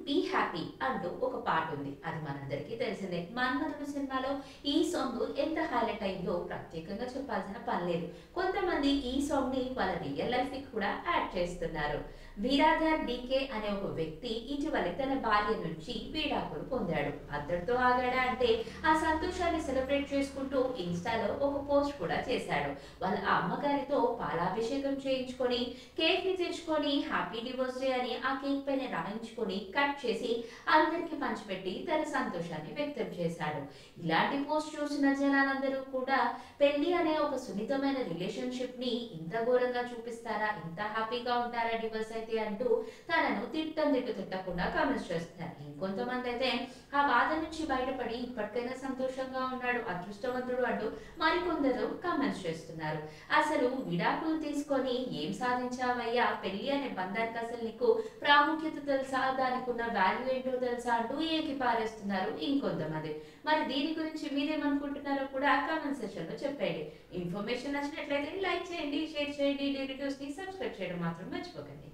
Be happy అంటూ ఒక పాట ఉంది. అది మనందరికీ తెలిసిందే. 'మన్మధుడు' సినిమాలో ఈ సాంగ్ ఎంత హైలైట్ అయిందో ప్రత్యేకంగా చెప్పాల్సిన పని లేదు. కొంతమంది ఈ సాంగ్ ని వాళ్ళ రియల్ లైఫ్ కి కూడా యాడ్ చేస్తున్నారు. వీరాధర్ డీకే అనే ఒక వ్యక్తి ఇటీవల తన భార్య నుంచి విడాకులు పొందాడు. అద్దరితో ఆగాడా అంటే ఆ సంతోషాన్ని సెలబ్రేట్ చేసుకుంటూ ఇన్స్టాలో ఒక పోస్ట్ కూడా చేశాడు. వాళ్ళ అమ్మగారితో పాలాభిషేకం చేయించుకొని కేక్ ని తెచ్చుకొని హ్యాపీ డివోర్స్ డే అని ఆ కేక్ పైన రాయించుకొని కట్ చేసి అందరికి పంచిపెట్టి తన సంతోషాన్ని వ్యక్తం చేశాడు. ఇలాంటి పోస్ట్ చూసిన జనాలందరూ కూడా పెళ్లి అనే ఒక సున్నితమైన రిలేషన్షిప్ ని ఇంత ఘోరంగా చూపిస్తారా, ఇంత హ్యాపీగా ఉంటారా డివోర్స్ అయితే అంటూ తనను తిట్టకుండా కామెంట్స్ చేస్తున్నారు. ఇంకొంతమంది అయితే ఆ బాధ నుంచి బయటపడి ఇప్పటికైనా సంతోషంగా ఉన్నాడు, అదృష్టవంతుడు అంటూ మరికొందరు కామెంట్స్ చేస్తున్నారు. అసలు విడాకులు తీసుకొని ఏం సాధించావయ్యా, పెళ్లి అనే బంధానికి అసలు నీకు ప్రాముఖ్యత తెలుసా, దానికి ఉన్న వాల్యూ ఏంటో తెలుసా అంటూ ఏకి పారేస్తున్నారు ఇంకొంతమంది. మరి దీని గురించి మీరేమనుకుంటున్నారో కూడా కామెంట్ సెక్షన్ లో చెప్పండి. ఇన్ఫర్మేషన్ నచ్చినట్లయితే లైక్ చేయండి, షేర్ చేయండి, డైలీ న్యూస్ ని సబ్స్క్రైబ్ చేయడం మాత్రం మర్చిపోకండి.